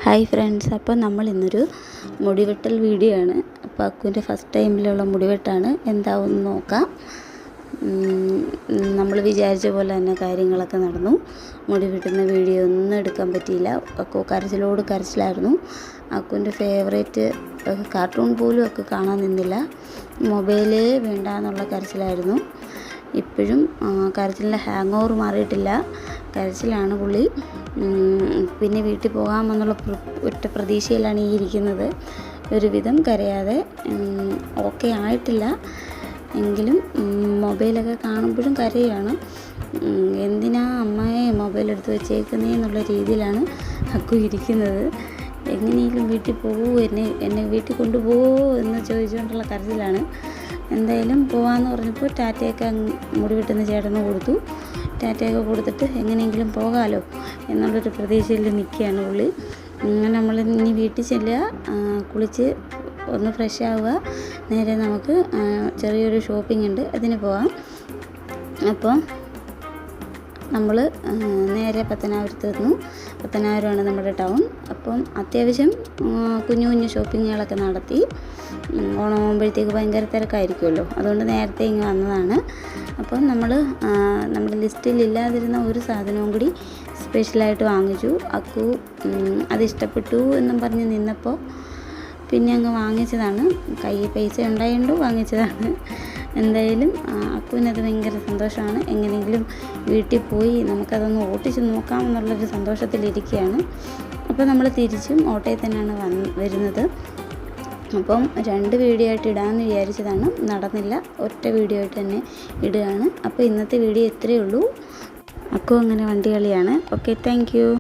Hi friends, അപ്പോൾ നമ്മൾ ഇന്നൊരു മുടിവെട്ടൽ വീഡിയോ ആണ്. അപ്പോൾ അക്കുവിൻ്റെ ഫസ്റ്റ് ടൈമിലുള്ള മുടിവെട്ടാണ്. എന്താവും നോക്കാം. നമ്മൾ വിചാരിച്ച പോലെ തന്നെ കാര്യങ്ങളൊക്കെ നടന്നു. മുടി വെട്ടുന്ന വീഡിയോ ഒന്നും എടുക്കാൻ പറ്റിയില്ല. അക്കു കരച്ചിലോട് കരച്ചിലായിരുന്നു. അക്കുവിൻ്റെ ഫേവറേറ്റ് കാർട്ടൂൺ പോലും ഒക്കെ കാണാൻ നിന്നില്ല. മൊബൈലേ വേണ്ട എന്നുള്ള കരച്ചിലായിരുന്നു. ഇപ്പോഴും കരച്ചിലിൻ്റെ ഹാങ് ഓവർ മാറിയിട്ടില്ല. കരച്ചിലാണ് പുള്ളി. പിന്നെ വീട്ടിൽ പോകാമെന്നുള്ള ഒറ്റ പ്രതീക്ഷയിലാണ് ഈ ഇരിക്കുന്നത്. ഒരുവിധം കരയാതെ ഓക്കെ ആയിട്ടില്ല. എങ്കിലും മൊബൈലൊക്കെ കാണുമ്പോഴും കരയാണ്. എന്തിനാ അമ്മയെ മൊബൈൽ എടുത്ത് വെച്ചേക്കുന്നേ എന്നുള്ള രീതിയിലാണ് അക്കു ഇരിക്കുന്നത്. എങ്ങനെയെങ്കിലും വീട്ടിൽ പോകൂ, എന്നെ വീട്ടിൽ കൊണ്ടുപോകുമോ എന്ന് ചോദിച്ചുകൊണ്ടുള്ള കരച്ചിലാണ്. എന്തായാലും പോകാമെന്ന് പറഞ്ഞപ്പോൾ ടാറ്റയൊക്കെ മുടി വെട്ടുന്ന ചേട്ടന് കൊടുത്തു. ടാറ്റയൊക്കെ കൊടുത്തിട്ട് എങ്ങനെയെങ്കിലും പോകാമല്ലോ എന്നുള്ളൊരു പ്രതീക്ഷയിൽ നിൽക്കുകയാണ് പുള്ളി. നമ്മൾ ഇനി വീട്ടിൽ ചെല്ലുക, കുളിച്ച് ഒന്ന് ഫ്രഷ് ആവുക, നേരെ നമുക്ക് ചെറിയൊരു ഷോപ്പിംഗ് ഉണ്ട്, അതിന് പോകാം. അപ്പോൾ നമ്മൾ നേരെ പത്തനാപുരത്ത് എത്തുന്നു. പത്തനാപുരമാണ് നമ്മുടെ ടൗൺ. അപ്പം അത്യാവശ്യം കുഞ്ഞു കുഞ്ഞു ഷോപ്പിങ്ങുകളൊക്കെ നടത്തി. ഓണമാകുമ്പോഴത്തേക്ക് ഭയങ്കര തിരക്കായിരിക്കുമല്ലോ, അതുകൊണ്ട് നേരത്തെ ഇങ്ങ് വന്നതാണ്. അപ്പം നമ്മൾ നമ്മുടെ ലിസ്റ്റിലില്ലാതിരുന്ന ഒരു സാധനവും കൂടി സ്പെഷ്യലായിട്ട് വാങ്ങിച്ചു. അക്കു അത് ഇഷ്ടപ്പെട്ടു എന്നും പറഞ്ഞ് നിന്നപ്പോൾ പിന്നെ അങ്ങ് വാങ്ങിച്ചതാണ്. കയ്യിൽ പൈസ ഉണ്ടായതുകൊണ്ട് വാങ്ങിച്ചതാണ്. എന്തായാലും അക്കുവിനത് ഭയങ്കര സന്തോഷമാണ്. എങ്ങനെയെങ്കിലും വീട്ടിൽ പോയി നമുക്കതൊന്ന് ഓട്ടിച്ച് നോക്കാമെന്നുള്ളൊരു സന്തോഷത്തിലിരിക്കുകയാണ്. അപ്പോൾ നമ്മൾ തിരിച്ചും ഓട്ടോയിൽ തന്നെയാണ് വരുന്നത്. അപ്പം 2 വീഡിയോ ആയിട്ട് ഇടാമെന്ന് വിചാരിച്ചതാണ്, നടന്നില്ല. ഒറ്റ വീഡിയോ ആയിട്ട് തന്നെ ഇടുകയാണ്. അപ്പോൾ ഇന്നത്തെ വീഡിയോ ഇത്രയേ ഉള്ളൂ. അക്കു അങ്ങനെ വണ്ടി കളിയാണ്. Okay, thank you.